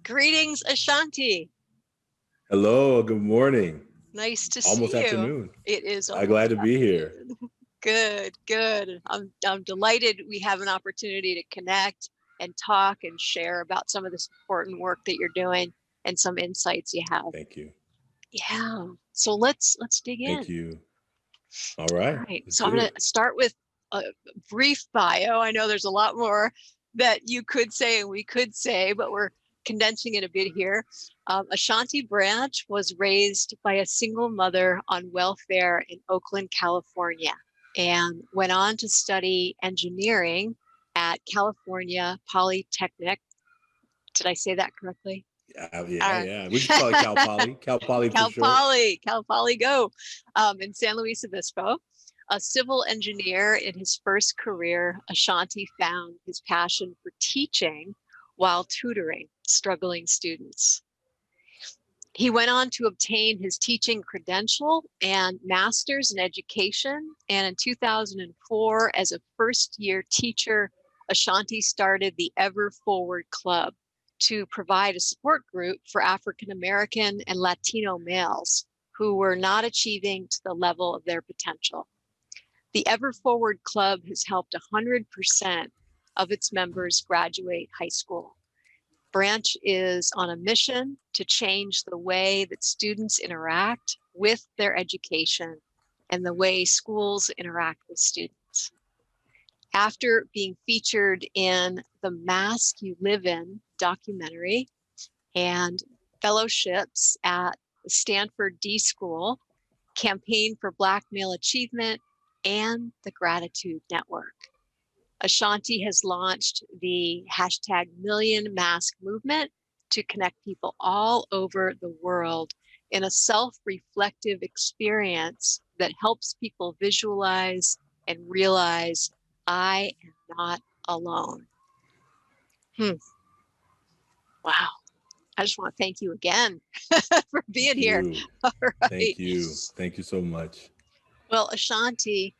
Greetings, Ashanti. Hello, good morning. Nice to Almost see you. afternoon. It is I'm glad almost to be here. afternoon. Good, good. I'm delighted we have an opportunity to connect and talk and share about some of this important work that you're doing and some insights you have. Thank you. Yeah. So let's dig Thank in. you. All All right, right. let's So I'm get going it. to start with a brief bio. I know there's a lot more that you could say and we could say, but we're condensing it a bit here. Ashanti Branch was raised by a single mother on welfare in Oakland, California, and went on to study engineering at California Polytechnic. Did I say that correctly? All right. Yeah. We just call it Cal Poly. Cal Poly for short. Cal Poly Go, in San Luis Obispo. A civil engineer in his first career, Ashanti found his passion for teaching while tutoring struggling students. He went on to obtain his teaching credential and master's in education. And in 2004, as a first-year teacher, Ashanti started the Ever Forward Club to provide a support group for African American and Latino males who were not achieving to the level of their potential. The Ever Forward Club has helped 100% of its members graduate high school. Branch is on a mission to change the way that students interact with their education and the way schools interact with students. After being featured in the Mask You Live In documentary and fellowships at the Stanford D School, Campaign for Black Male Achievement, and the Gratitude Network, Ashanti has launched the #MillionMask movement to connect people all over the world in a self-reflective experience that helps people visualize and realize, I am not alone. Wow. I just want to thank you again for being here. All right. Thank you. Thank you so much. Well, Ashanti,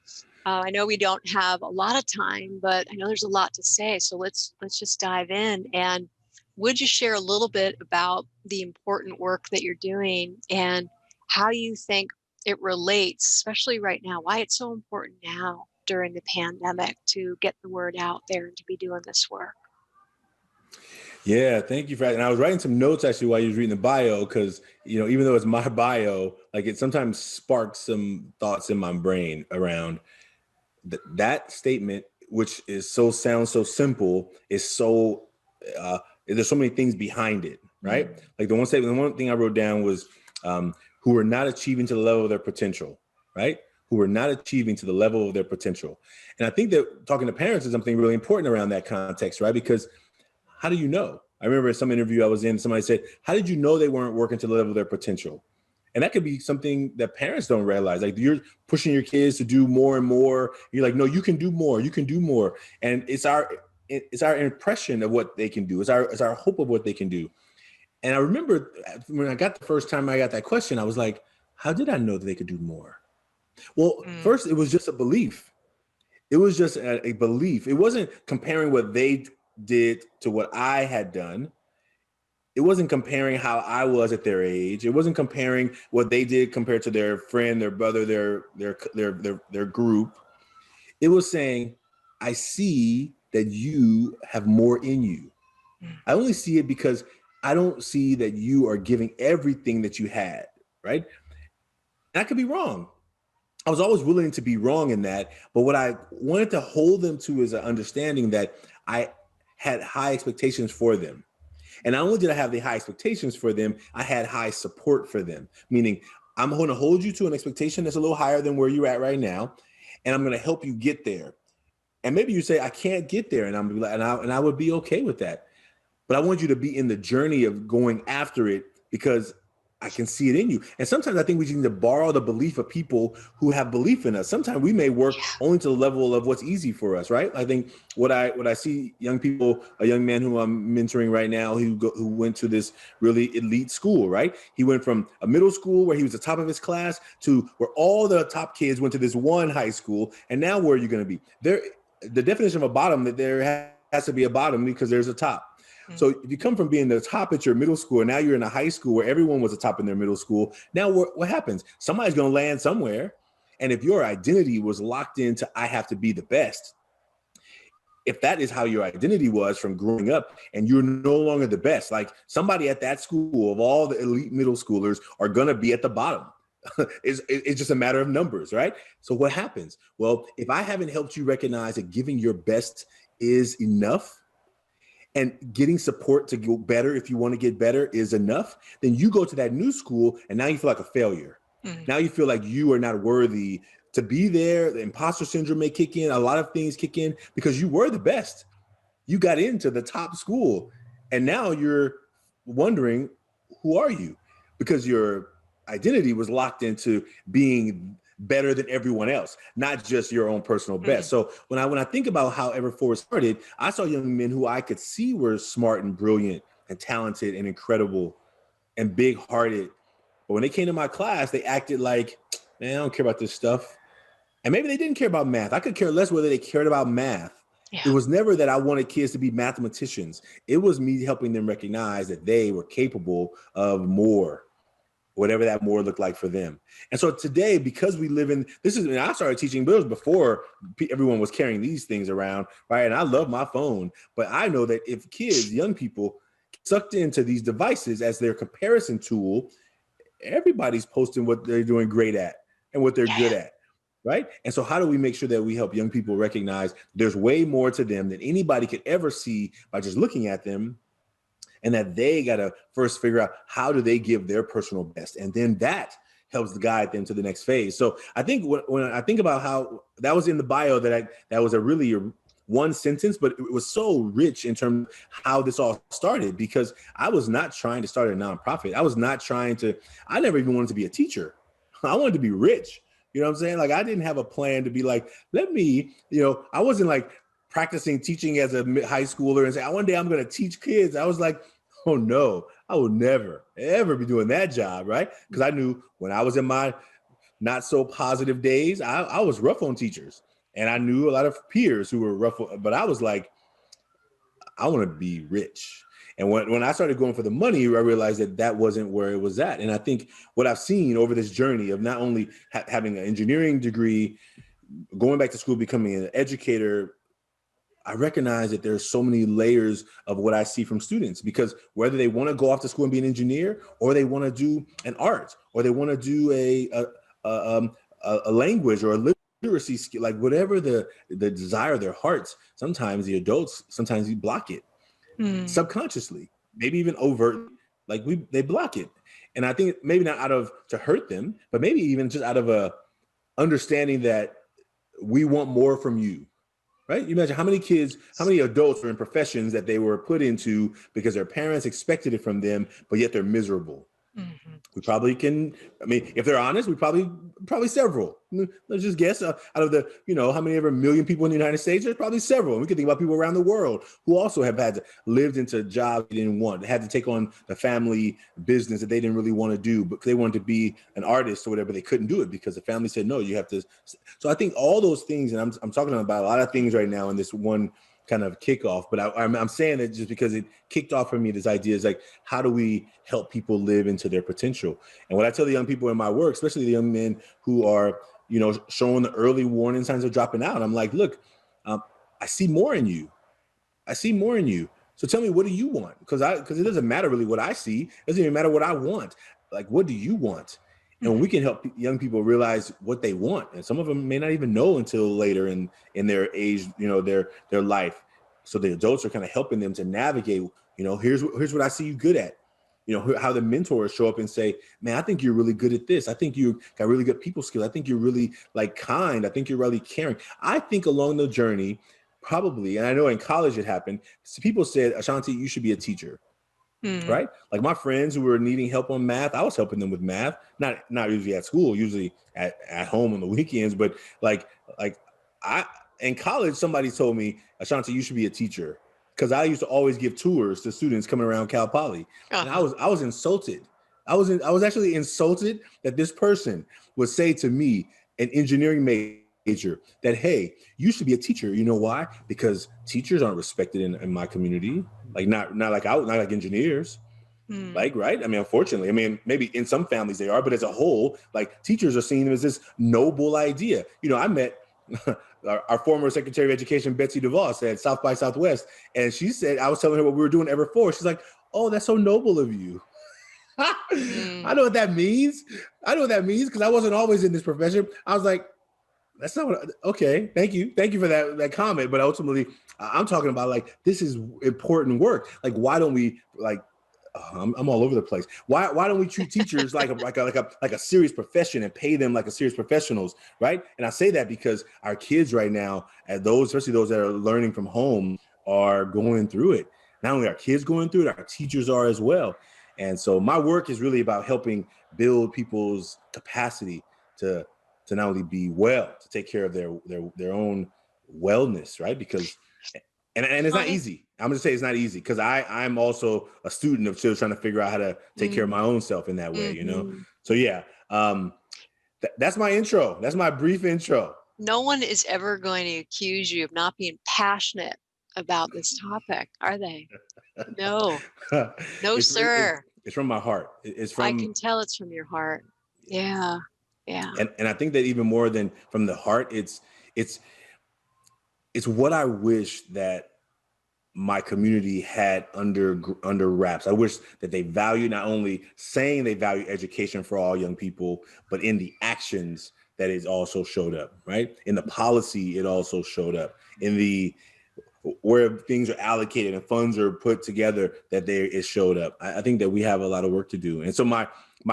I know we don't have a lot of time, but I know there's a lot to say. So let's just dive in. And would you share a little bit about the important work that you're doing and how you think it relates, especially right now, why it's so important now during the pandemic to get the word out there and to be doing this work? Yeah, thank you for that. And I was writing some notes actually while you was reading the bio, because even though it's my bio, like it sometimes sparks some thoughts in my brain around that statement, which sounds so simple, is so there's so many things behind it, right? Mm-hmm. Like the one thing I wrote down was who are not achieving to the level of their potential, right? Who are not achieving to the level of their potential. And I think that talking to parents is something really important around that context, right? Because how do you know? I remember in some interview I was in, somebody said, how did you know they weren't working to the level of their potential? And that could be something that parents don't realize. Like you're pushing your kids to do more and more. You're like, no, you can do more. You can do more. And it's our impression of what they can do. It's our hope of what they can do. And I remember when I got the first time I got that question, I was like, how did I know that they could do more? Well, first, it was just a belief. It was just a belief. It wasn't comparing what they did to what I had done. It wasn't comparing how I was at their age. It wasn't comparing what they did compared to their friend, their brother, their group. It was saying, I see that you have more in you. I only see it because I don't see that you are giving everything that you had, right? And I could be wrong. I was always willing to be wrong in that. But what I wanted to hold them to is an understanding that I had high expectations for them. And not only did I have the high expectations for them, I had high support for them, meaning I'm going to hold you to an expectation that's a little higher than where you're at right now. And I'm going to help you get there. And maybe you say, I can't get there. And I'm like, and I would be okay with that. But I want you to be in the journey of going after it because I can see it in you. And sometimes I think we just need to borrow the belief of people who have belief in us. Sometimes we may work only to the level of what's easy for us, right? I think what I see young people, a young man who I'm mentoring right now, who went to this really elite school, right? He went from a middle school where he was the top of his class to where all the top kids went to this one high school. And now where are you going to be? The definition of a bottom, that there has to be a bottom because there's a top. So if you come from being the top at your middle school, and now you're in a high school where everyone was the top in their middle school, now what happens? Somebody's going to land somewhere. And if your identity was locked into, I have to be the best, if that is how your identity was from growing up and you're no longer the best, like somebody at that school of all the elite middle schoolers are going to be at the bottom. It's just a matter of numbers, right? So what happens? Well, if I haven't helped you recognize that giving your best is enough and getting support to go better, if you want to get better, is enough, then you go to that new school and now you feel like a failure. Now you feel like you are not worthy to be there. The imposter syndrome may kick in. A lot of things kick in because you were the best. You got into the top school and now you're wondering, who are you? Because your identity was locked into being better than everyone else, not just your own personal best. So when I think about how Everforward started, I saw young men who I could see were smart and brilliant and talented and incredible and big-hearted. But when they came to my class, they acted like, man, I don't care about this stuff. And maybe they didn't care about math. I could care less whether they cared about math. Yeah. It was never that I wanted kids to be mathematicians. It was me helping them recognize that they were capable of more, whatever that more looked like for them. And so today, because we live in, I started teaching bills before everyone was carrying these things around, right? And I love my phone, but I know that if kids, young people, sucked into these devices as their comparison tool, everybody's posting what they're doing great at and what they're good at, right? And so how do we make sure that we help young people recognize there's way more to them than anybody could ever see by just looking at them, and that they got to first figure out how do they give their personal best, and then that helps guide them to the next phase. So I think when I think about how that was in the bio, that was a really one sentence, but it was so rich in terms of how this all started, because I was not trying to start a nonprofit. I never even wanted to be a teacher. I wanted to be rich. You know what I'm saying? Like, I didn't have a plan to be like, I wasn't like practicing teaching as a high schooler and say, one day I'm going to teach kids. I was like, oh no, I will never, ever be doing that job, right? Because I knew when I was in my not so positive days, I was rough on teachers. And I knew a lot of peers who were rough, but I was like, I want to be rich. And when I started going for the money, I realized that wasn't where it was at. And I think what I've seen over this journey of not only having an engineering degree, going back to school, becoming an educator, I recognize that there's so many layers of what I see from students, because whether they want to go off to school and be an engineer, or they want to do an art, or they want to do a language or a literacy skill, like whatever the desire of their hearts, sometimes the adults, sometimes we block it subconsciously, maybe even overtly, like they block it. And I think maybe not out of to hurt them, but maybe even just out of a understanding that we want more from you, right? You imagine how many adults are in professions that they were put into because their parents expected it from them, but yet they're miserable. We probably can, if they're honest, we probably several. Let's just guess out of the, how many ever million people in the United States, there's probably several. And we can think about people around the world who also have lived into jobs they didn't want. They had to take on the family business that they didn't really want to do, but they wanted to be an artist or whatever. They couldn't do it because the family said, no, you have to. So I think all those things, and I'm talking about a lot of things right now in this one kind of kickoff, but I'm saying that just because it kicked off for me, this idea is like, how do we help people live into their potential? And what I tell the young people in my work, especially the young men who are, showing the early warning signs of dropping out, I'm like, look, I see more in you. I see more in you. So tell me, what do you want? Because it doesn't matter really what I see. It doesn't even matter what I want. Like, what do you want? And when we can help young people realize what they want, and some of them may not even know until later in their age, their life. So the adults are kind of helping them to navigate, here's what I see you good at. How the mentors show up and say, man, I think you're really good at this. I think you got really good people skills. I think you're really kind. I think you're really caring. I think along the journey, probably, and I know in college it happened, so people said, Ashanti, you should be a teacher. Right? Like my friends who were needing help on math, I was helping them with math, not usually at school, usually at home on the weekends. But in college, somebody told me, Ashanti, you should be a teacher. Because I used to always give tours to students coming around Cal Poly. And I was insulted. I was actually insulted that this person would say to me, an engineering major, that, hey, you should be a teacher. You know why? Because teachers aren't respected in my community. Like not like engineers. Hmm. Like, right? I mean, unfortunately, I mean, maybe in some families they are, but as a whole, like teachers are seen as this noble idea. You know, I met our former Secretary of Education, Betsy DeVos, at South by Southwest, and she said, I was telling her what we were doing ever for. She's like, "Oh, that's so noble of you." Hmm. I know what that means. I know what that means because I wasn't always in this profession. I was like, that's not what. Okay, thank you for that comment. But ultimately, I'm talking about like this is important work. Like, why don't we like? I'm all over the place. Why don't we treat teachers like a serious profession and pay them like a serious professionals, right? And I say that because our kids right now, and those especially those that are learning from home, are going through it. Not only are kids going through it, our teachers are as well. And so my work is really about helping build people's capacity to not only be well, to take care of their own wellness, right? Because and it's not I, easy. I'm gonna say it's not easy because I'm also a student of still trying to figure out how to take care of my own self in that way, you know. mm-hmm. So yeah, that's my intro. That's my brief intro. No one is ever going to accuse you of not being passionate about this topic, are they? No, no, sir. It's from my heart. It's I from can tell it's from your heart. Yeah, yeah, and I think that even more than from the heart, it's it's what I wish that my community had under wraps. I wish that they value not only saying they value education for all young people, but in the actions that it also showed up, right? In the policy, it also showed up. In the where things are allocated and funds are put together, that there it showed up. I think that we have a lot of work to do. And so my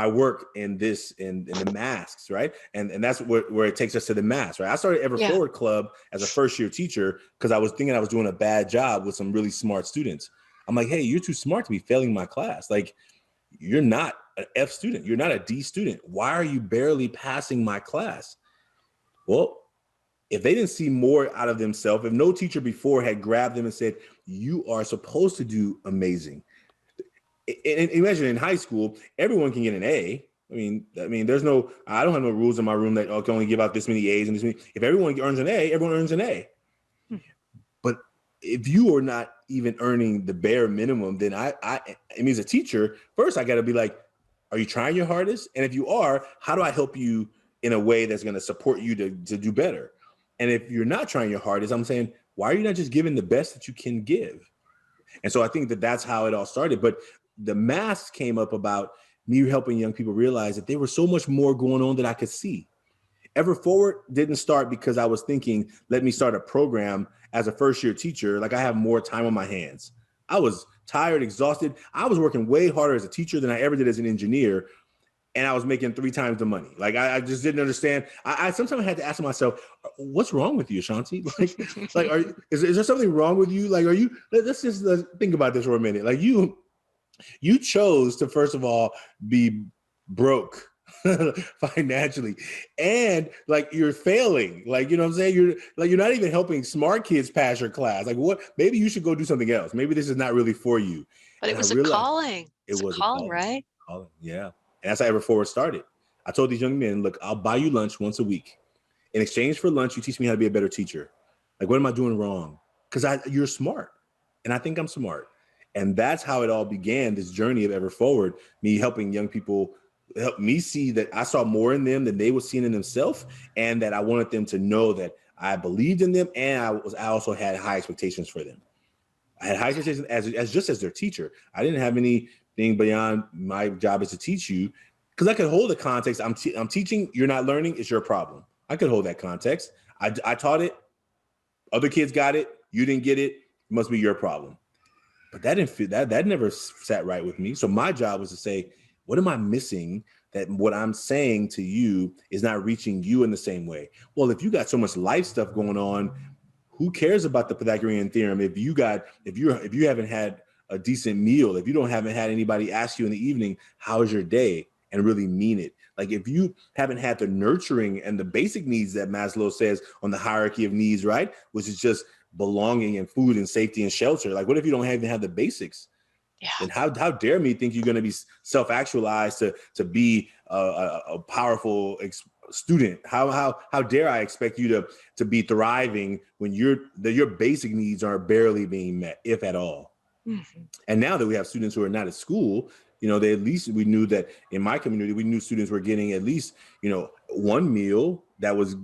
work in this in the masks, right? And that's where it takes us to the mask, right? I started Ever yeah. Forward Club as a first year teacher because I was thinking I was doing a bad job with some really smart students. I'm like, hey, you're too smart to be failing my class. Like, you're not an F student. You're not a D student. Why are you barely passing my class? Well, if they didn't see more out of themselves, if no teacher before had grabbed them and said, you are supposed to do amazing. And imagine in high school, everyone can get an A. I mean, I don't have no rules in my room that can only give out this many A's and this many. If everyone earns an A, everyone earns an A. Hmm. But if you are not even earning the bare minimum, then it means a teacher, first I got to be like, are you trying your hardest? And if you are, how do I help you in a way that's going to support you to do better? And if you're not trying your hardest, I'm saying, why are you not just giving the best that you can give? And so I think that that's how it all started. But the mask came up about me helping young people realize that there was so much more going on that I could see. Ever Forward didn't start because I was thinking, let me start a program as a first year teacher. Like I have more time on my hands. I was tired, exhausted. I was working way harder as a teacher than I ever did as an engineer. And I was making 3 times the money. Like I just didn't understand. I sometimes had to ask myself, what's wrong with you, Ashanti? Like, is there something wrong with you? Like, are you, let's just think about this for a minute. Like you chose to, first of all, be broke financially, and like you're failing, like, you know what I'm saying, you're not even helping smart kids pass your class. Like, what, maybe you should go do something else. Maybe this is not really for you. But it And I was a realized calling. it It's a was a calling, calling. right? Yeah. And that's how Ever Forward started. I told these young men, look, I'll buy you lunch once a week. In exchange for lunch, you teach me how to be a better teacher. Like, what am I doing wrong? Because you're smart, and I think I'm smart. And that's how it all began, this journey of Ever Forward, me helping young people, help me see that I saw more in them than they were seeing in themselves, and that I wanted them to know that I believed in them, and I also had high expectations for them. I had high expectations as just as their teacher. I didn't have anything beyond my job is to teach you, because I could hold the context. I'm teaching, you're not learning, it's your problem. I could hold that context. I taught it. Other kids got it. You didn't get it. It must be your problem. But that didn't fit. That never sat right with me. So my job was to say, what am I missing that what I'm saying to you is not reaching you in the same way? Well, if you got so much life stuff going on, who cares about the Pythagorean theorem if you haven't had a decent meal, if you haven't had anybody ask you in the evening, how's your day, and really mean it? Like, if you haven't had the nurturing and the basic needs that Maslow says on the hierarchy of needs, right? Which is just belonging and food and safety and shelter. Like, what if you don't even have the basics? Yeah. Then how dare me think you're going to be self-actualized to be a powerful student? How dare I expect you to be thriving when your basic needs are barely being met, if at all? Mhm. And now that we have students who are not at school, they at least, we knew that in my community, we knew students were getting at least, one meal that was,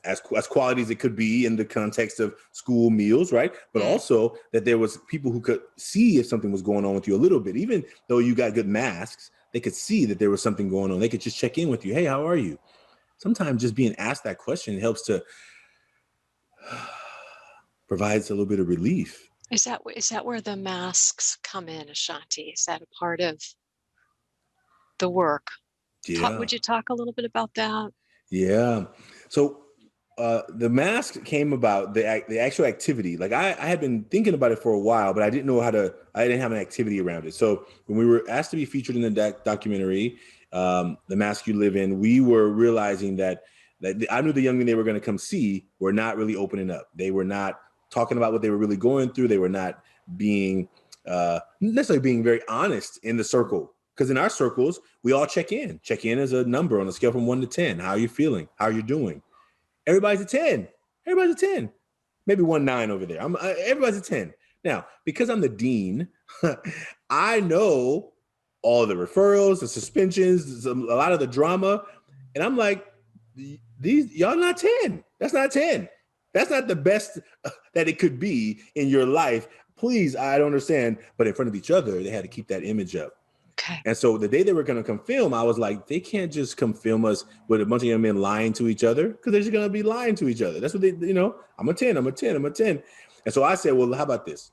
as quality as it could be in the context of school meals, right? But also that there was people who could see if something was going on with you a little bit. Even though you got good masks, they could see that there was something going on. They could just check in with you. Hey, how are you? Sometimes just being asked that question helps to provides a little bit of relief. Is that where the masks come in, Ashanti? Is that a part of the work? Yeah. Would you talk a little bit about that? Yeah. So the mask came about, the actual activity. Like I had been thinking about it for a while, but I didn't know I didn't have an activity around it. So when we were asked to be featured in the documentary, The Mask You Live In, we were realizing that I knew the young men they were going to come see were not really opening up. They were not talking about what they were really going through. They were not being necessarily being very honest in the circle. Because in our circles, we all check in. Check in as a number on a scale from 1 to 10. How are you feeling? How are you doing? Everybody's a 10. Everybody's a 10. Maybe 1 9 over there. Everybody's a 10. Now, because I'm the dean, I know all the referrals, the suspensions, a lot of the drama. And I'm like, these y'all not 10. That's not 10. That's not the best that it could be in your life. Please, I don't understand. But in front of each other, they had to keep that image up. Okay. And so the day they were going to come film, I was like, they can't just come film us with a bunch of young men lying to each other, because they're just going to be lying to each other. That's what they, I'm a 10, I'm a 10, I'm a 10. And so I said, well, how about this?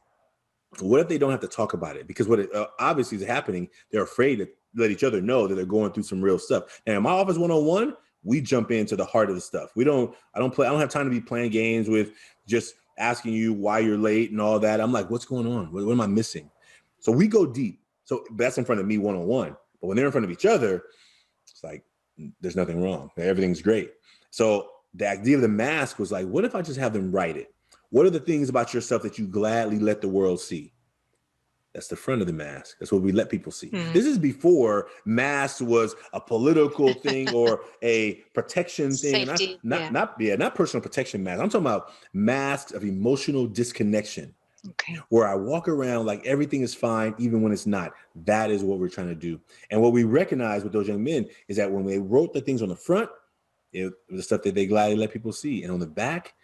What if they don't have to talk about it? Because what obviously is happening, they're afraid to let each other know that they're going through some real stuff. And in my office 101, we jump into the heart of the stuff. I don't have time to be playing games with just asking you why you're late and all that. I'm like, what's going on? What am I missing? So we go deep. So that's in front of me 101. But when they're in front of each other, it's like, there's nothing wrong. Everything's great. So the idea of the mask was like, what if I just have them write it? What are the things about yourself that you gladly let the world see? That's the front of the mask. That's what we let people see. This is before masks was a political thing or a protection thing. Safety, Not personal protection masks. I'm talking about masks of emotional disconnection. Okay. Where I walk around like everything is fine, even when it's not. That is what we're trying to do. And what we recognize with those young men is that when they wrote the things on the front, it was the stuff that they gladly let people see. And on the back,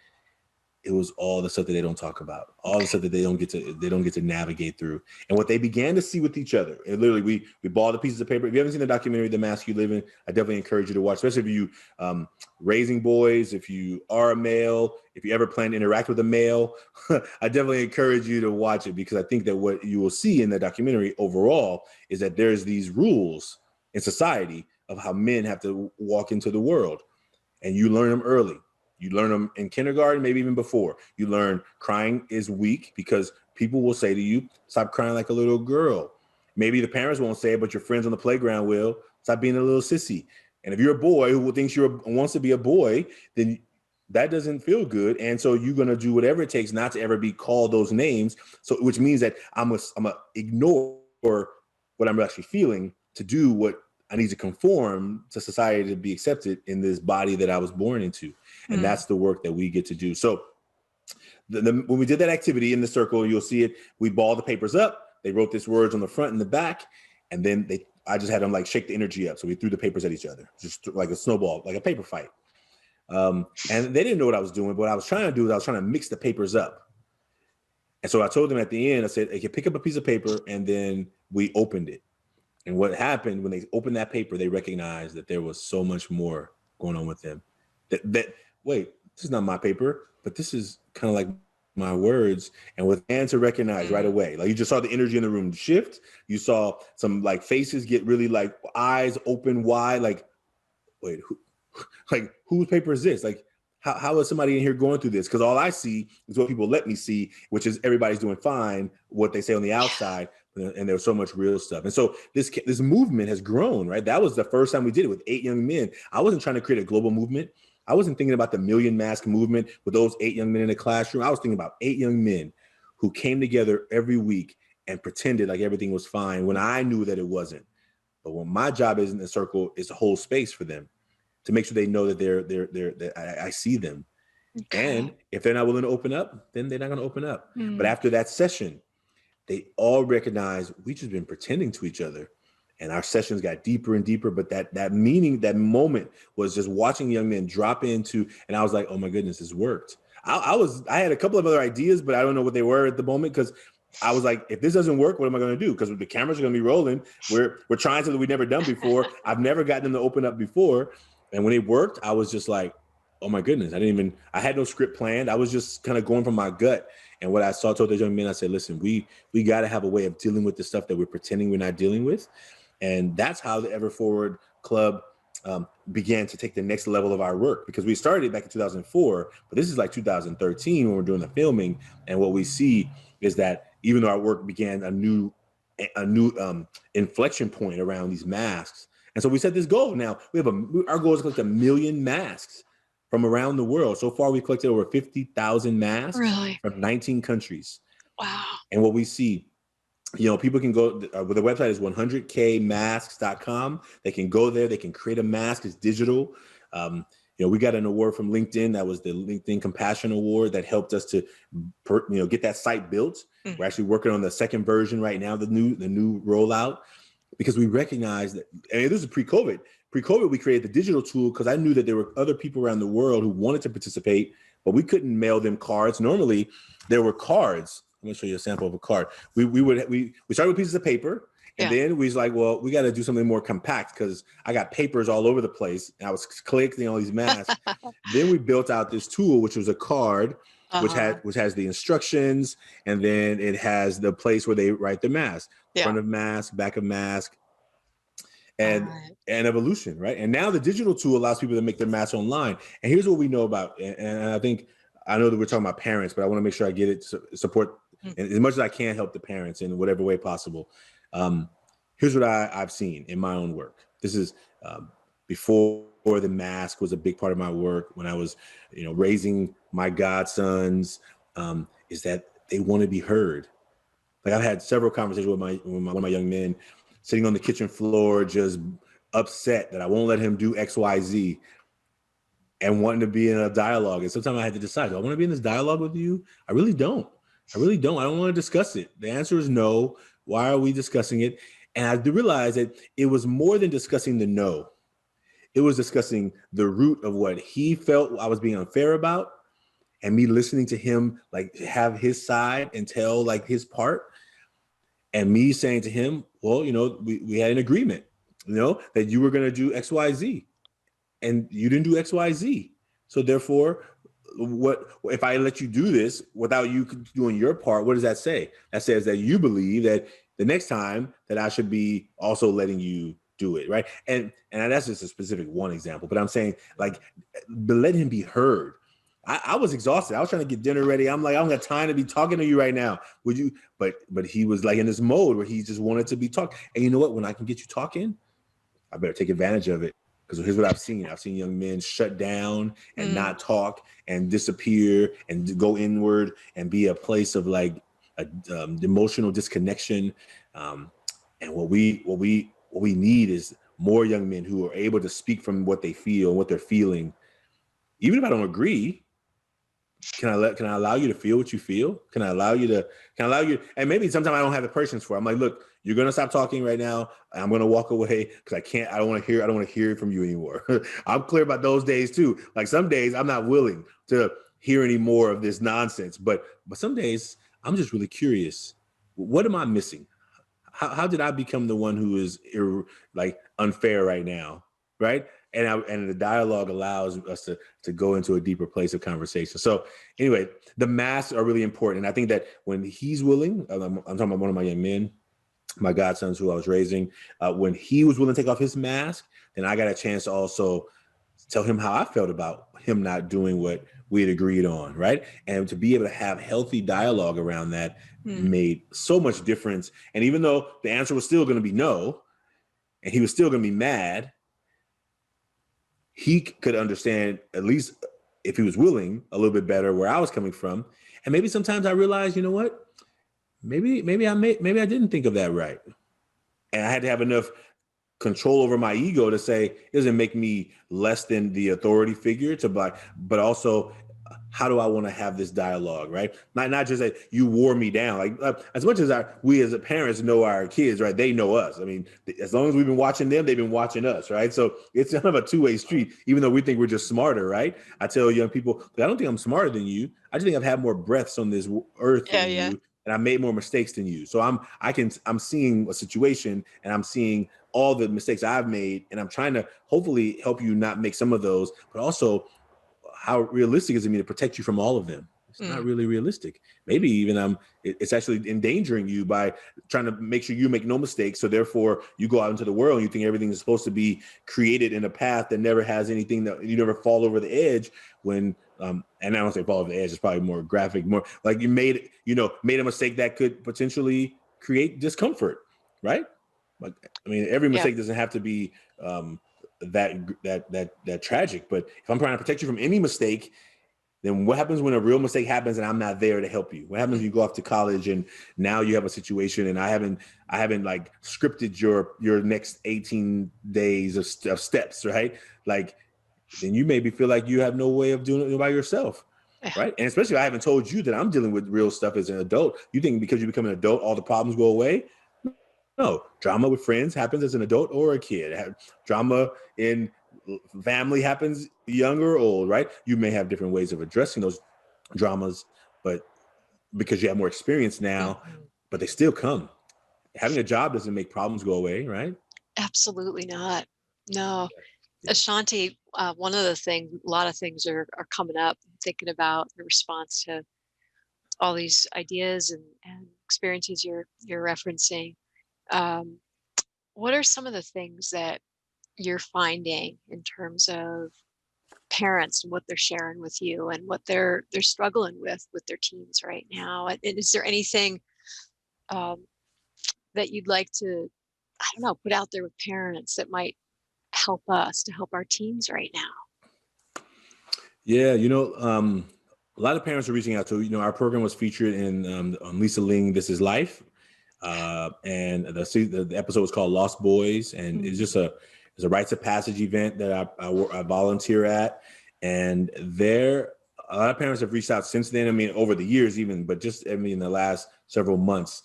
it was all the stuff that they don't talk about, all the stuff that they don't get to navigate through. And what they began to see with each other, and literally we balled the pieces of paper. If you haven't seen the documentary, The Mask You Live In, I definitely encourage you to watch, especially if you raising boys, if you are a male, if you ever plan to interact with a male, I definitely encourage you to watch it, because I think that what you will see in the documentary overall is that there's these rules in society of how men have to walk into the world, and you learn them early. You learn them in kindergarten, maybe even before. You learn crying is weak, because people will say to you, stop crying like a little girl. Maybe the parents won't say it, but your friends on the playground will. Stop being a little sissy. And if you're a boy who thinks wants to be a boy, then that doesn't feel good. And so you're going to do whatever it takes not to ever be called those names. So, which means that I'm going to ignore what I'm actually feeling to do what I need to conform to society to be accepted in this body that I was born into. And that's the work that we get to do. So when we did that activity in the circle, you'll see it. We balled the papers up. They wrote these words on the front and the back. And then I just had them like shake the energy up. So we threw the papers at each other, just like a snowball, like a paper fight. And they didn't know what I was doing. But what I was trying to do is I was trying to mix the papers up. And so I told them at the end, I said, hey, pick up a piece of paper. And then we opened it. And what happened when they opened that paper, they recognized that there was so much more going on with them. Wait, this is not my paper, but this is kind of like my words. And with and to recognize right away, like you just saw the energy in the room shift. You saw some like faces get really like eyes open wide, like, wait, whose paper is this? Like, how is somebody in here going through this? Because all I see is what people let me see, which is everybody's doing fine, what they say on the outside, and there's so much real stuff. And so this movement has grown, right? That was the first time we did it with 8 young men. I wasn't trying to create a global movement. I wasn't thinking about the million mask movement with those 8 young men in the classroom. I was thinking about 8 young men who came together every week and pretended like everything was fine when I knew that it wasn't. But when my job is in the circle is to hold space for them, to make sure they know that that I see them. Okay. And if they're not willing to open up, then they're not going to open up. But after that session, they all recognized we just been pretending to each other. And our sessions got deeper and deeper, but that meaning, that moment was just watching young men drop into, and I was like, oh my goodness, this worked. I had a couple of other ideas, but I don't know what they were at the moment, because I was like, if this doesn't work, what am I going to do? Because the cameras are going to be rolling. We're trying something we've never done before. I've never gotten them to open up before. And when it worked, I was just like, oh my goodness, I had no script planned. I was just kind of going from my gut. And what I told those young men, I said, listen, we got to have a way of dealing with the stuff that we're pretending we're not dealing with. And that's how the Ever Forward Club began to take the next level of our work, because we started back in 2004, but this is like 2013 when we're doing the filming. And what we see is that even though our work began a new inflection point around these masks. And so we set this goal. Now our goal is to collect 1 million masks from around the world. So far, we've collected over 50,000 masks from 19 countries. Wow. And what we see, people can go, the website is 100kmasks.com. They can go there. They can create a mask. It's digital. We got an award from LinkedIn. That was the LinkedIn Compassion Award that helped us to, get that site built. Mm-hmm. We're actually working on the second version right now, the new rollout, because we recognize that, and this is pre-COVID. Pre-COVID, we created the digital tool because I knew that there were other people around the world who wanted to participate, but we couldn't mail them cards. Normally, there were cards. I'm gonna show you a sample of a card. We started with pieces of paper, and then we was like, well, we got to do something more compact because I got papers all over the place, and I was collecting all these masks. Then we built out this tool, which was a card, which has the instructions, and then it has the place where they write the mask, front of mask, back of mask, and evolution, right? And now the digital tool allows people to make their masks online. And here's what we know about, and I know that we're talking about parents, but I want to make sure I get it to support. And as much as I can help the parents in whatever way possible. Here's what I've seen in my own work. This is before the mask was a big part of my work, when I was, raising my godsons, is that they want to be heard. Like, I've had several conversations with one of my young men sitting on the kitchen floor, just upset that I won't let him do X, Y, Z, and wanting to be in a dialogue. And sometimes I had to decide, do I want to be in this dialogue with you? I really don't. I don't want to discuss it. The answer is no. Why are we discussing it? And I realized that it was more than discussing the no. It was discussing the root of what he felt I was being unfair about, and me listening to him, like, have his side and tell, like, his part, and me saying to him, well, we had an agreement, that you were going to do X, Y, Z, and you didn't do X, Y, Z. So therefore, what if I let you do this without you doing your part? What does that say? That says that you believe that the next time that I should be also letting you do it, right? And that's just a specific one example, but I'm saying, like, let him be heard. I was exhausted. I was trying to get dinner ready. I'm like, I don't got time to be talking to you right now. Would you? But he was like in this mode where he just wanted to be talking. And you know what? When I can get you talking, I better take advantage of it. Because here's what I've seen. I've seen young men shut down and not talk and disappear and go inward and be a place of, like, emotional disconnection. And what we need is more young men who are able to speak from what they feel, what they're feeling. Even if I don't agree, can I allow you to feel what you feel? Can I allow you? And maybe sometimes I don't have the patience for it. I'm like, look, you're going to stop talking right now. I'm going to walk away because I don't want to hear it from you anymore. I'm clear about those days too. Like, some days I'm not willing to hear any more of this nonsense, but some days I'm just really curious. What am I missing? How did I become the one who is unfair right now? Right. And the dialogue allows us to go into a deeper place of conversation. So anyway, the masks are really important. And I think that when he's willing, I'm talking about one of my young men, my godsons who I was raising, when he was willing to take off his mask, then I got a chance to also tell him how I felt about him not doing what we had agreed on, right? And to be able to have healthy dialogue around that made so much difference. And even though the answer was still going to be no, and he was still going to be mad, he could understand, at least if he was willing, a little bit better where I was coming from. And maybe sometimes I realized, you know what? Maybe I didn't think of that right. And I had to have enough control over my ego to say, it doesn't make me less than the authority figure but also how do I want to have this dialogue, right? Not just that you wore me down. Like as much as we as parents know our kids, right? They know us. I mean, as long as we've been watching them, they've been watching us, right? So it's kind of a two-way street, even though we think we're just smarter, right? I tell young people, I don't think I'm smarter than you. I just think I've had more breaths on this earth Yeah, than yeah. you, and I made more mistakes than you. So I'm seeing a situation, and I'm seeing all the mistakes I've made, and I'm trying to hopefully help you not make some of those, but also how realistic is it me to protect you from all of them? It's not really realistic. Maybe even it's actually endangering you by trying to make sure you make no mistakes. So therefore you go out into the world and you think everything is supposed to be created in a path that never has anything, that you never fall over the edge when, and I don't say fall over the edge, it's probably more graphic, more like you made a mistake that could potentially create discomfort, right? Like, I mean, every Yeah. mistake doesn't have to be, that tragic. But if I'm trying to protect you from any mistake, then what happens when a real mistake happens and I'm not there to help you? What happens when you go off to college and now you have a situation and I haven't like scripted your next 18 days of steps, right? Like, then you maybe feel like you have no way of doing it by yourself. Yeah. Right. And especially if I haven't told you that I'm dealing with real stuff as an adult. You think because you become an adult, all the problems go away? No, drama with friends happens as an adult or a kid. Drama in family happens young or old, right? You may have different ways of addressing those dramas, but because you have more experience now, but they still come. Having a job doesn't make problems go away, right? Absolutely not. No. Yeah. Ashanti, one of the things, a lot of things are coming up, thinking about the response to all these ideas and experiences you're referencing. What are some of the things that you're finding in terms of parents and what they're sharing with you and what they're struggling with their teens right now? And is there anything that you'd like to, I don't know, put out there with parents that might help us to help our teens right now? Yeah, a lot of parents are reaching out to, our program was featured in on Lisa Ling, This Is Life. And the episode was called Lost Boys. And it's just it's a rites of passage event that I volunteer at. And a lot of parents have reached out since then. I mean, over the years even, but just, in the last several months.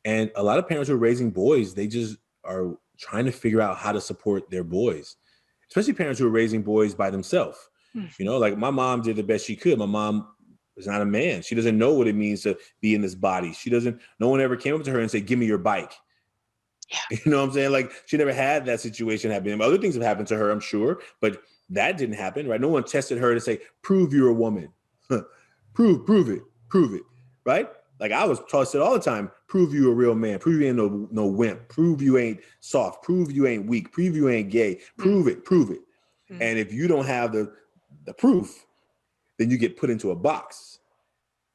And a lot of parents who are raising boys, they just are trying to figure out how to support their boys, especially parents who are raising boys by themselves. Like my mom did the best she could. My mom is not a man. She doesn't know what it means to be in this body. No one ever came up to her and said, give me your bike. Yeah. You know what I'm saying? Like, she never had that situation happen. Other things have happened to her, I'm sure, but that didn't happen, right? No one tested her to say, prove you're a woman. prove it, right? Like I was taught all the time, prove you a real man, prove you ain't no wimp, prove you ain't soft, prove you ain't weak, prove you ain't gay, prove it. And if you don't have the proof, then you get put into a box,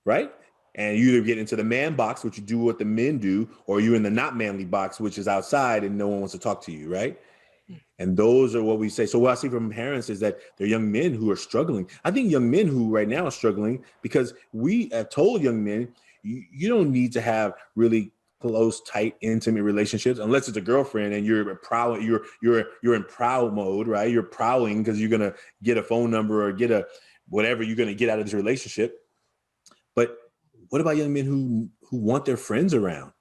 right? And you either get into the man box, which you do what the men do, or you're in the not manly box, which is outside and no one wants to talk to you, right? And those are what we say. So what I see from parents is that they're young men who are struggling. I think young men who right now are struggling because we have told young men, you don't need to have really close, tight, intimate relationships unless it's a girlfriend and you're in prowl mode, right? You're prowling because you're gonna get a phone number or get whatever you're gonna get out of this relationship. But what about young men who want their friends around,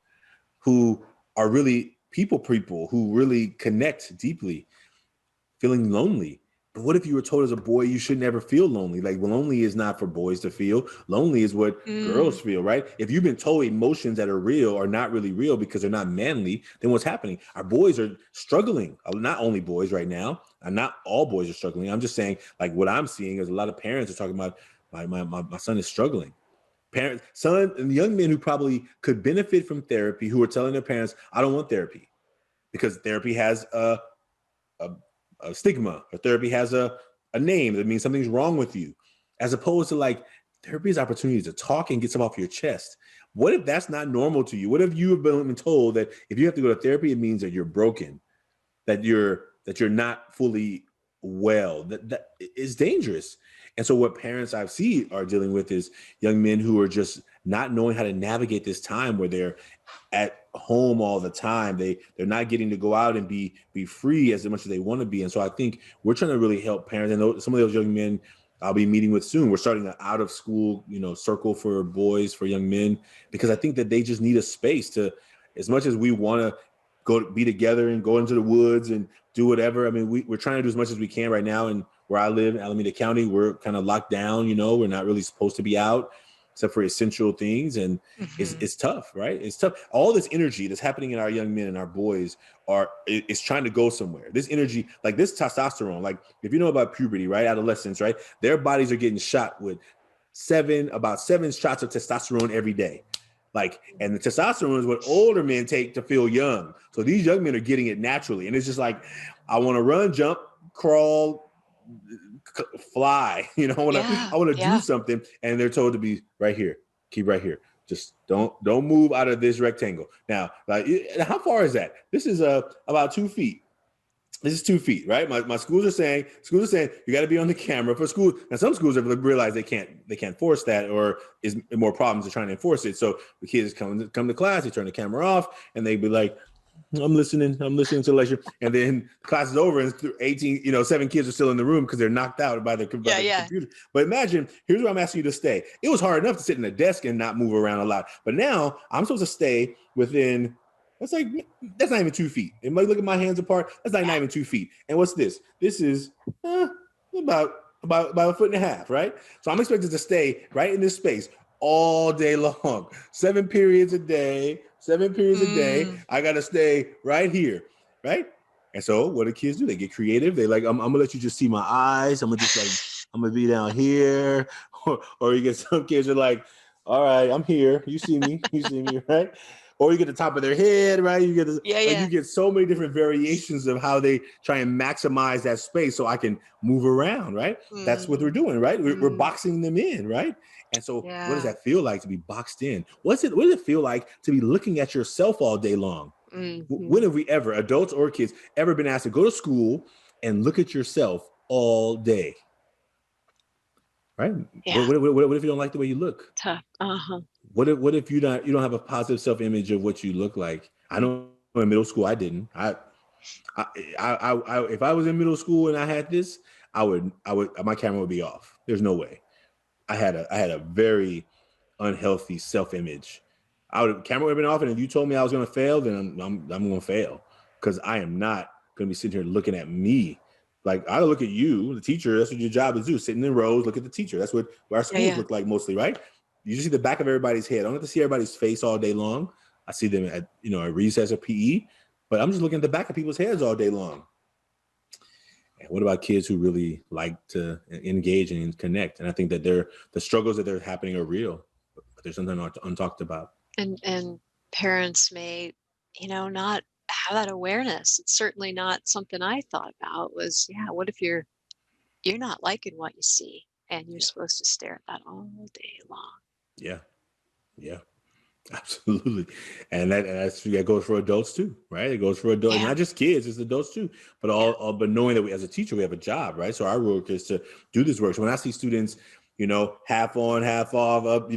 who are really people, who really connect deeply, feeling lonely? But what if you were told as a boy you should never feel lonely? Like, lonely is not for boys to feel. Lonely is what girls feel, right? If you've been told emotions that are real are not really real because they're not manly, then what's happening? Our boys are struggling. Not only boys right now, and not all boys are struggling. I'm just saying, like, what I'm seeing is a lot of parents are talking about my son is struggling. Son and young men who probably could benefit from therapy, who are telling their parents, I don't want therapy because therapy has a stigma, or therapy has a name that means something's wrong with you, as opposed to like therapy is opportunity to talk and get stuff off your chest. What if that's not normal to you? What if you have been told that if you have to go to therapy, it means that you're broken, that you're not fully well? That is dangerous. And so what parents I see are dealing with is young men who are just not knowing how to navigate this time where they're at home all the time. They're not getting to go out and be free as much as they want to be. And so I think we're trying to really help parents. And some of those young men I'll be meeting with soon. We're starting an out of school, circle for boys, for young men, because I think that they just need a space to, as much as we want to go be together and go into the woods and do whatever. I mean, we're trying to do as much as we can right now. And where I live in Alameda County, we're kind of locked down, we're not really supposed to be out except for essential things. And it's tough, right? It's tough. All this energy that's happening in our young men and our boys is trying to go somewhere. This energy, like this testosterone, like if you know about puberty, right? Adolescents, right? Their bodies are getting shot with about 7 shots of testosterone every day. And the testosterone is what older men take to feel young. So these young men are getting it naturally. And it's just like, I want to run, jump, crawl, fly, I want to do something. And they're told to be right here, keep right here. Just don't move out of this rectangle. Now, how far is that? This is about 2 feet. This is 2 feet, right? My schools are saying you got to be on the camera for school. And some schools have realized they can't force that, or is more problems to trying to enforce it. So the kids come to class, they turn the camera off, and they be like, I'm listening to the lecture. And then class is over and 7 kids are still in the room because they're knocked out by the computer. But imagine, here's where I'm asking you to stay. It was hard enough to sit in a desk and not move around a lot. But now I'm supposed to stay within, that's not even 2 feet. And look at my hands apart. That's not even 2 feet. And what's this? This is about 1.5 feet, right? So I'm expected to stay right in this space all day long, 7 periods a day. I gotta stay right here, right? And so what do kids do? They get creative. They I'm gonna let you just see my eyes. I'm gonna be down here, or you get some kids are like, all right, I'm here. You see me, right? Or you get the top of their head, right? You get you get so many different variations of how they try and maximize that space so I can move around, right? That's what we're doing, right? We're boxing them in, right? And so what does that feel like to be boxed in? What does it feel like to be looking at yourself all day long? When have we ever, adults or kids, ever been asked to go to school and look at yourself all day? Right? Yeah. What if you don't like the way you look? Tough. What if you don't have a positive self-image of what you look like? I know in middle school I didn't. If I was in middle school and I had this, I would my camera would be off. There's no way. I had a very unhealthy self-image. Camera would have been off, and if you told me I was going to fail, then I'm going to fail, because I am not going to be sitting here looking at me. Like, I look at you, the teacher. That's what your job is to do. Sitting in rows, look at the teacher. That's what our schools look like mostly, right? You just see the back of everybody's head. I don't have to see everybody's face all day long. I see them at at recess or PE, but I'm just looking at the back of people's heads all day long. And what about kids who really like to engage and connect? And I think that the struggles that are happening are real, but there's something untalked about. And parents may, not have that awareness. It's certainly not something I thought about was, what if you're not liking what you see and you're supposed to stare at that all day long? Yeah, absolutely. And that goes for adults too, right? It goes for adults, not just kids, it's adults too. But but knowing that as a teacher, we have a job, right? So our work is to do this work. So when I see students, half on, half off, up,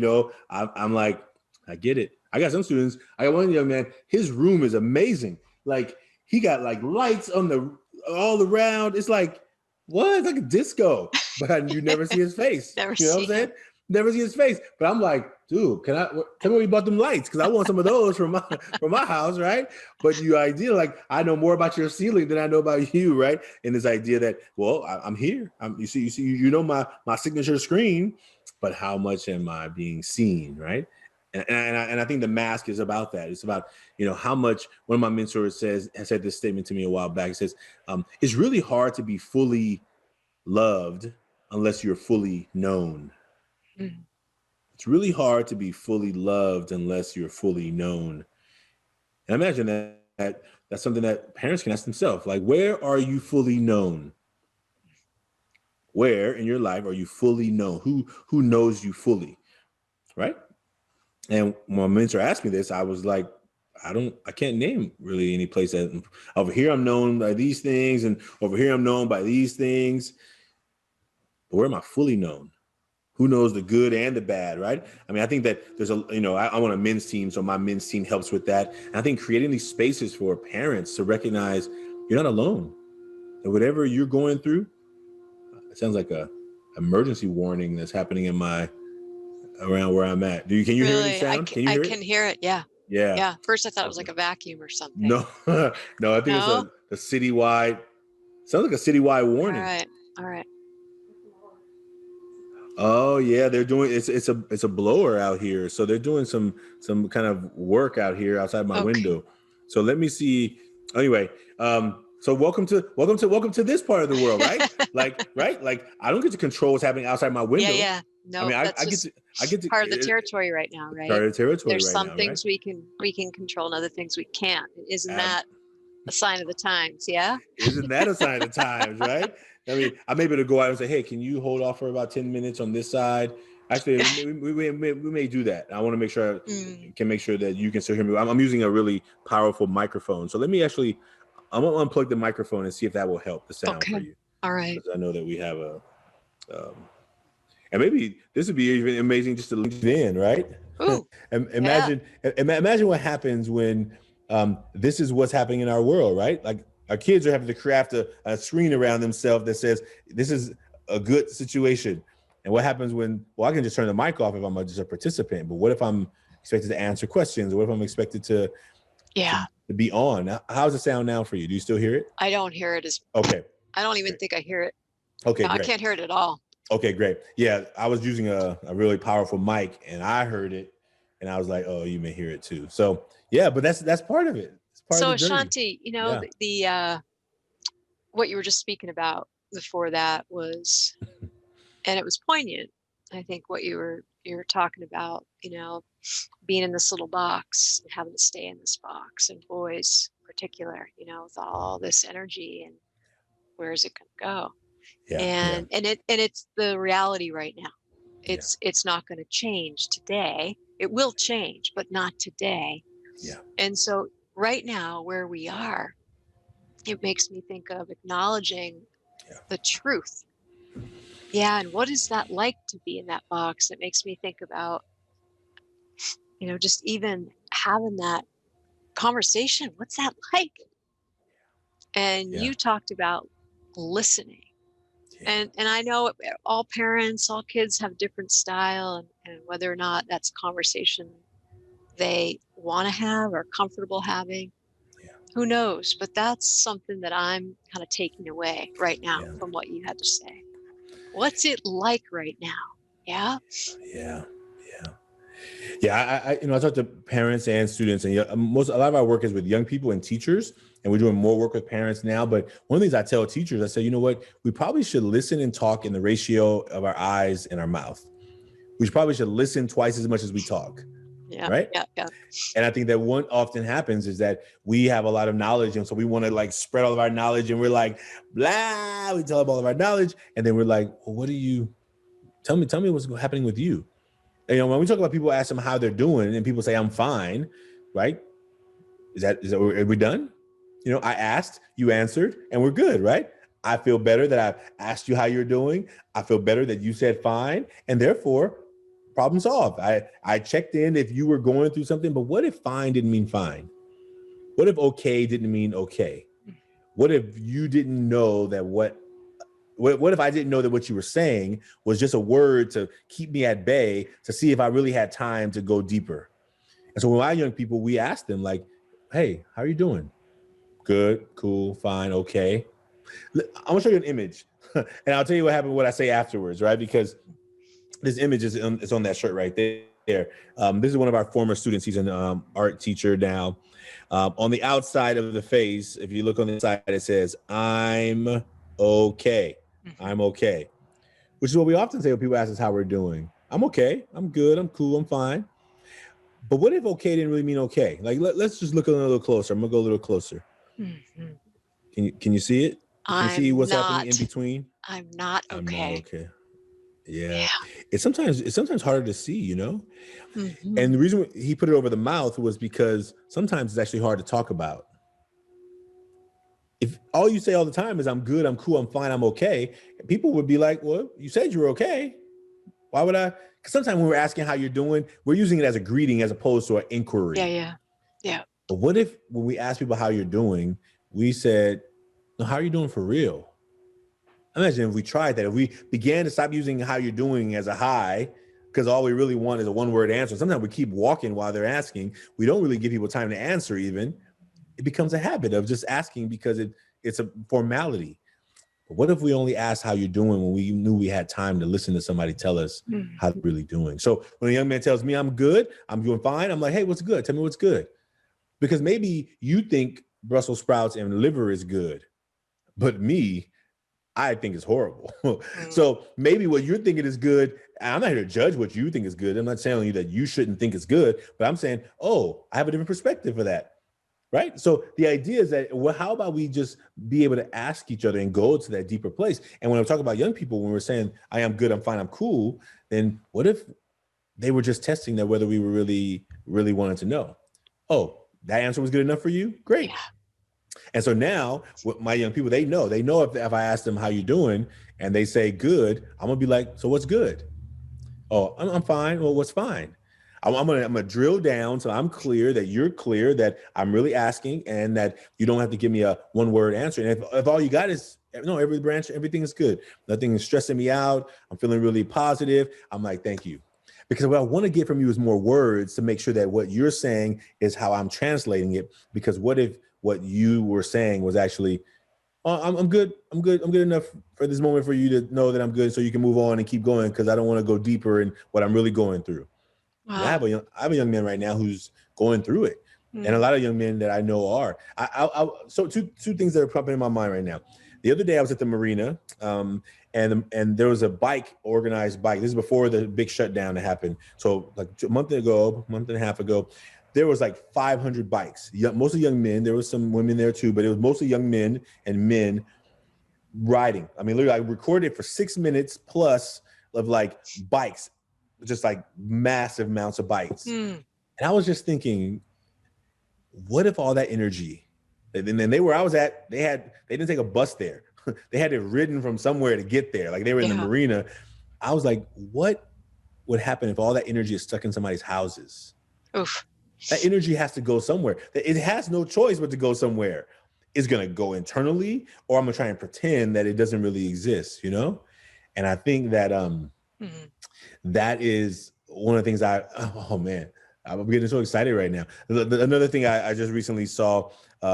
I'm like, I get it. I got some students. I got one young man. His room is amazing. Like, he got like lights on all around. It's like, what? It's like a disco, but you never see his face. Never you know what I'm saying? Never see his face. But I'm like, dude, tell me where you bought them lights, because I want some of those for my house, right? But you idea, like, I know more about your ceiling than I know about you, right? And this idea that, well, I'm here. You see, my signature screen, but how much am I being seen, right? And I think the mask is about that. It's about, how much. One of my mentors has said this statement to me a while back. It says, it's really hard to be fully loved unless you're fully known. Mm-hmm. It's really hard to be fully loved unless you're fully known. And I imagine that's something that parents can ask themselves. Like, where are you fully known? Where in your life are you fully known? Who knows you fully, right? And when my mentor asked me this, I was like, I can't name really any place that over here I'm known by these things, and over here I'm known by these things. But where am I fully known? Who knows the good and the bad, right? I mean, I think that there's I want a men's team, so my men's team helps with that. And I think creating these spaces for parents to recognize you're not alone. And whatever you're going through, it sounds like a emergency warning that's happening in around where I'm at. Can you hear any Really, sound? Can you hear it? I can hear it. Yeah. Yeah. Yeah. First, I thought it was Okay. like a vacuum or something. No, no, I think it's No. a citywide. Sounds like a citywide All warning. right. All right. Oh yeah, they're doing it's a blower out here, so they're doing some kind of work out here outside my window. So let me see. Anyway, so welcome to this part of the world, right? Right? Like I don't get to control what's happening outside my window. Yeah. No, I mean, that's I get to part of the territory right now, right? Part of the territory There's right some now, things right? we can control and other things we can't. Isn't that a sign of the times? Yeah. Isn't that a sign of the times, right? I mean, I'm able to go out and say, hey, can you hold off for about 10 minutes on this side? Actually, we may do that. I want to make sure I can make sure that you can still hear me. I'm using a really powerful microphone. So let me I'm going to unplug the microphone and see if that will help the sound for you. All right. Because I know that we have and maybe this would be even amazing just to link in, right? Ooh, imagine what happens when this is what's happening in our world, right? Like our kids are having to craft a screen around themselves that says this is a good situation. And what happens when, I can just turn the mic off if I'm just a participant, but what if I'm expected to answer questions? What if I'm expected to be on? How's it sound now for you? Do you still hear it? I don't hear it as okay. I don't even think I hear it. Okay, no, I can't hear it at all. Okay, great. Yeah, I was using a really powerful mic and I heard it and I was like, oh, you may hear it too. So yeah, but that's part of it. It's part of the journey. Ashanti, the what you were just speaking about before that was, and it was poignant. I think what you were talking about, being in this little box and having to stay in this box, and boys in particular, with all this energy, and where is it going to go? And it's the reality right now. It's not going to change today. It will change, but not today. Yeah. And so right now where we are, it makes me think of acknowledging the truth. Yeah. And what is that like to be in that box? It makes me think about, just even having that conversation. What's that like? And you talked about listening. And I know all parents, all kids have different style, and whether or not that's a conversation they want to have or comfortable having, who knows? But that's something that I'm kind of taking away right now from what you had to say. What's it like right now? Yeah. I talk to parents and students, and a lot of our work is with young people and teachers, and we're doing more work with parents now. But one of the things I tell teachers, I say, you know what, we probably should listen and talk in the ratio of our eyes and our mouth. We probably should listen twice as much as we talk. Yeah. Right. Yeah. And I think that what often happens is that we have a lot of knowledge, and so we want to like spread all of our knowledge, and we're like, blah, we tell them all of our knowledge, and then we're like, well, what do you tell me what's happening with you? And, when we talk about people ask them how they're doing, and people say, I'm fine, right? Are we done? I asked, you answered, and we're good, right? I feel better that I've asked you how you're doing. I feel better that you said fine, and therefore, problem solved. I checked in if you were going through something, but what if fine didn't mean fine? What if okay didn't mean okay? What if you didn't know that what if I didn't know that what you were saying was just a word to keep me at bay, to see if I really had time to go deeper? And so when our young people, we ask them like, hey, how are you doing? Good, cool, fine, okay. I'm gonna show you an image and I'll tell you what happened, what I say afterwards, right? Because this image is on that shirt right there. This is one of our former students. He's an art teacher now. On the outside of the face, if you look on the side, it says, I'm okay. I'm okay. Which is what we often say when people ask us how we're doing. I'm okay. I'm good. I'm cool. I'm fine. But what if okay didn't really mean okay? Like, let's just look a little closer. I'm going to go a little closer. Mm-hmm. Can you see it? Can you see what's happening in between? I'm not okay. I'm not okay. Yeah. It's sometimes harder to see, Mm-hmm. And the reason he put it over the mouth was because sometimes it's actually hard to talk about. If all you say all the time is I'm good, I'm cool, I'm fine, I'm okay, people would be like, well, you said you were okay. Why would I? Because sometimes when we're asking how you're doing, we're using it as a greeting as opposed to an inquiry. Yeah. But what if when we ask people how you're doing, we said, no, how are you doing for real? Imagine if we tried that, if we began to stop using how you're doing as a hi, because all we really want is a one-word answer. Sometimes we keep walking while they're asking. We don't really give people time to answer even. It becomes a habit of just asking because it's a formality. But what if we only asked how you're doing when we knew we had time to listen to somebody tell us how they're really doing? So when a young man tells me I'm good, I'm doing fine, I'm like, hey, what's good? Tell me what's good. Because maybe you think Brussels sprouts and liver is good, but me, I think it's horrible. So maybe what you're thinking is good. I'm not here to judge what you think is good. I'm not telling you that you shouldn't think it's good, but I'm saying, oh, I have a different perspective for that. Right. So the idea is that, well, how about we just be able to ask each other and go to that deeper place? And when I'm talking about young people, when we're saying, I am good, I'm fine, I'm cool, then what if they were just testing that whether we were really, really wanted to know? Oh, that answer was good enough for you? Great. Yeah. And so now with my young people, they know if I ask them how you doing and they say good, I'm gonna be like, so what's good? Oh, I'm fine. Well, what's fine? I'm gonna drill down so I'm clear that you're clear that I'm really asking and that you don't have to give me a one word answer. And if all you got is no, everything is good. Nothing is stressing me out. I'm feeling really positive. I'm like, thank you. Because what I want to get from you is more words to make sure that what you're saying is how I'm translating it. Because what if what you were saying was actually, oh, I'm good. I'm good. I'm good enough for this moment for you to know that I'm good so you can move on and keep going because I don't want to go deeper in what I'm really going through. Wow. I have a young man right now who's going through it. And a lot of young men that I know are. So two things that are popping in my mind right now. The other day I was at the marina, and there was a organized bike. This is before the big shutdown that happened. So like a month and a half ago, there was like 500 bikes. Mostly young men. There was some women there too, but it was mostly young men and men riding. I mean, literally, I recorded for 6 minutes plus of like bikes, just like massive amounts of bikes. And I was just thinking, what if all that energy, and then they didn't take a bus there. They had it ridden from somewhere to get there. Like they were in the marina. I was like, what would happen if all that energy is stuck in somebody's houses? Oof. That energy has to go somewhere. It has no choice but to go somewhere. It's going to go internally, or I'm going to try and pretend that it doesn't really exist, you know? And I think that that is one of the things oh man, I'm getting so excited right now. Another thing I just recently saw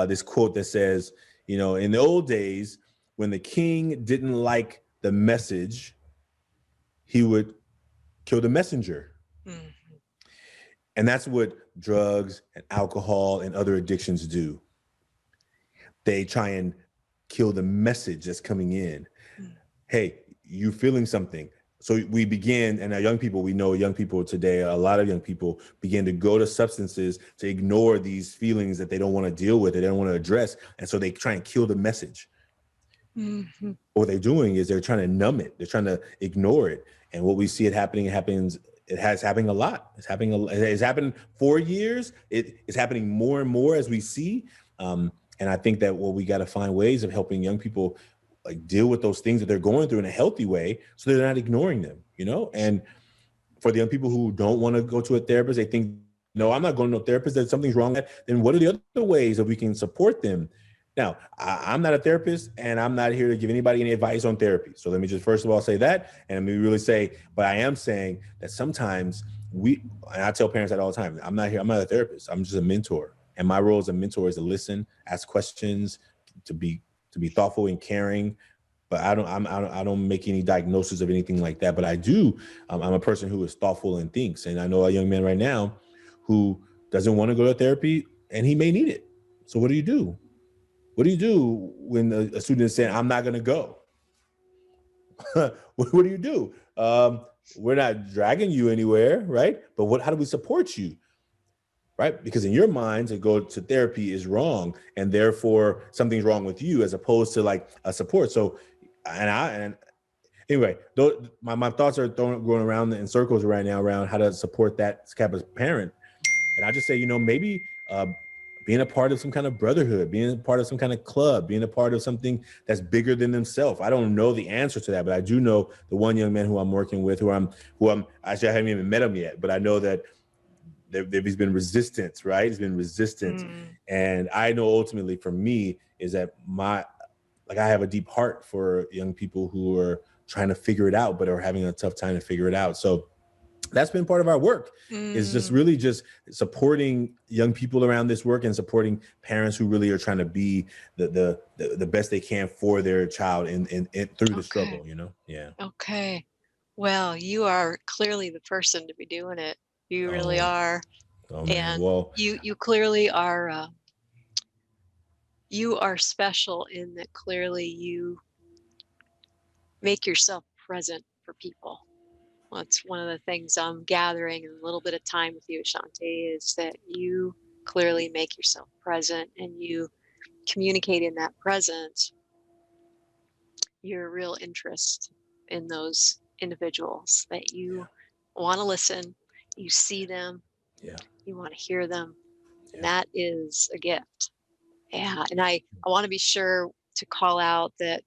this quote that says, you know, in the old days, when the king didn't like the message, he would kill the messenger. And that's what drugs and alcohol and other addictions do. They try and kill the message that's coming in. Hey, you feeling something. So we begin, and our young people, we know young people today, a lot of young people begin to go to substances to ignore these feelings that they don't want to deal with, they don't want to address. And so they try and kill the message. What they're doing is they're trying to numb it. They're trying to ignore it. And what we see it has happening a lot. It's happened for years. It's happening more and more as we see. And I think that we got to find ways of helping young people like deal with those things that they're going through in a healthy way so they're not ignoring them, you know? And for the young people who don't want to go to a therapist, they think, no, I'm not going to no therapist, that something's wrong with that. Then what are the other ways that we can support them? Now, I'm not a therapist and I'm not here to give anybody any advice on therapy. So let me just first of all say that. And let me really say, but I am saying that sometimes and I tell parents that all the time, I'm not a therapist. I'm just a mentor. And my role as a mentor is to listen, ask questions, to be thoughtful and caring. But I don't make any diagnosis of anything like that. But I do. I'm a person who is thoughtful and thinks. And I know a young man right now who doesn't want to go to therapy and he may need it. So what do you do? What do you do when a student is saying, I'm not going to go? What do you do? We're not dragging you anywhere, right? But how do we support you? Right? Because in your mind, to go to therapy is wrong, and therefore something's wrong with you, as opposed to like a support. So, and anyway, my thoughts are going around in circles right now around how to support that type of parent. And I just say, maybe being a part of some kind of brotherhood, being a part of some kind of club, being a part of something that's bigger than themselves. I don't know the answer to that, but I do know the one young man who I'm working with, who I'm actually, I haven't even met him yet, but I know that there's been resistance, right? There's been resistance. And I know ultimately for me is that like I have a deep heart for young people who are trying to figure it out, but are having a tough time to figure it out. So that's been part of our work, is just really just supporting young people around this work and supporting parents who really are trying to be the best they can for their child in through the struggle, you know? Yeah. Okay. Well, you are clearly the person to be doing it. You really Oh, are. oh man. And Well, you clearly are, you are special in that clearly you make yourself present for people. That's one of the things I'm gathering in a little bit of time with you, Ashanti, is that you clearly make yourself present and you communicate in that presence your real interest in those individuals, that you want to listen, you see them, yeah. you want to hear them. And that is a gift. Yeah. And I want to be sure to call out that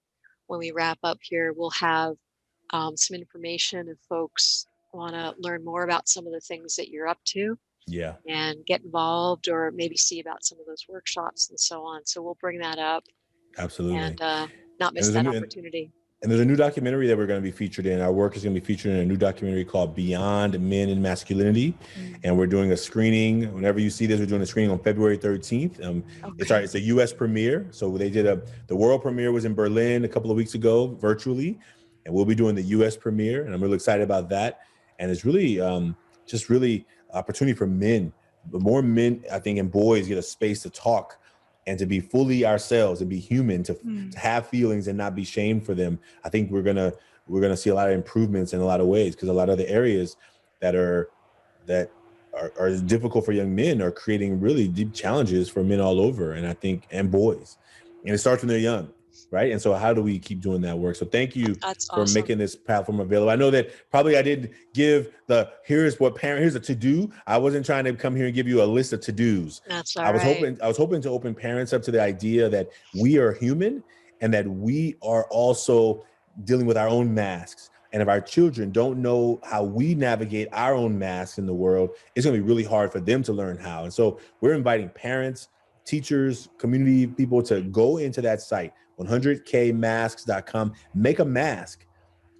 when we wrap up here, we'll have some information if folks want to learn more about some of the things that you're up to. Yeah. And get involved, or maybe see about some of those workshops and so on. So we'll bring that up. Absolutely. And not miss that opportunity. And there's a new documentary that we're going to be featured in. Our work is going to be featured in a new documentary called Beyond Men and Masculinity. And we're doing a screening. Whenever you see this, we're doing a screening on February 13th. It's a U.S. premiere. So they did the world premiere was in Berlin a couple of weeks ago, virtually. And we'll be doing the U.S. premiere. And I'm really excited about that. And it's really just really opportunity for men. But more men, I think, and boys get a space to talk and to be fully ourselves and be human, to have feelings and not be shamed for them. I think we're gonna see a lot of improvements in a lot of ways, because a lot of the areas that are difficult for young men are creating really deep challenges for men all over, and I think, and boys. And it starts when they're young, right? And so how do we keep doing that work? So thank you for making this platform available. I know that probably I didn't give here's a to-do. I wasn't trying to come here and give you a list of to-dos. That's all I was hoping to open parents up to the idea that we are human and that we are also dealing with our own masks. And if our children don't know how we navigate our own masks in the world, it's going to be really hard for them to learn how. And so we're inviting parents, teachers, community people to go into that site, 100kmasks.com, make a mask.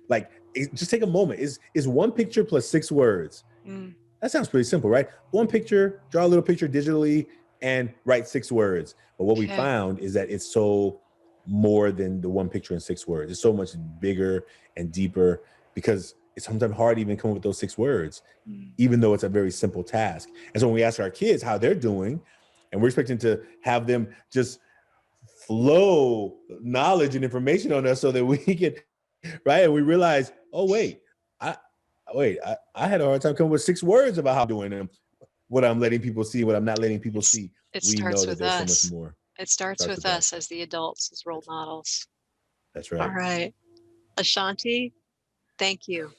Like, just take a moment. Is one picture plus 6 words. That sounds pretty simple, right? One picture, draw a little picture digitally and write 6 words. But what we found is that it's so more than the one picture and 6 words. It's so much bigger and deeper, because it's sometimes hard to even come up with those 6 words, even though it's a very simple task. And so when we ask our kids how they're doing, and we're expecting to have them just flow knowledge and information on us so that we can, right? And we realize, oh, wait, I had a hard time coming with 6 words about how I'm doing them, what I'm letting people see, what I'm not letting people see. We know that there's so much more. It starts with us as the adults, as role models. That's right. All right. Ashanti, thank you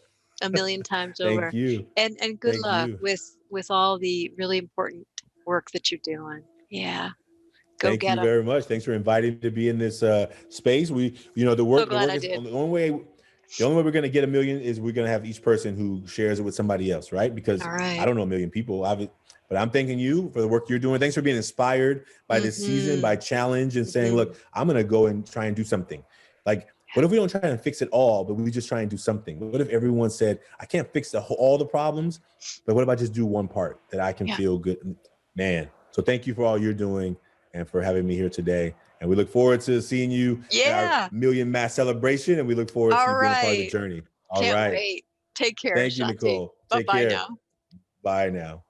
a million times over. Thank you. And good luck with all the really important work that you're doing. Yeah. Thank you very much. Thanks for inviting me to be in this space. The only way we're going to get 1 million is we're going to have each person who shares it with somebody else, right? Because I don't know 1 million people, but I'm thanking you for the work you're doing. Thanks for being inspired by this season, by challenge, and saying, look, I'm going to go and try and do something. Like, what if we don't try and fix it all, but we just try and do something? What if everyone said, I can't fix all the problems, but what if I just do one part that I can feel good? Man. So thank you for all you're doing and for having me here today. And we look forward to seeing you at our 1 million mass celebration. And we look forward to being a part of the journey. All right. Can't wait. Take care. Thank you, Nicole. Take care. Bye-bye now. Bye now.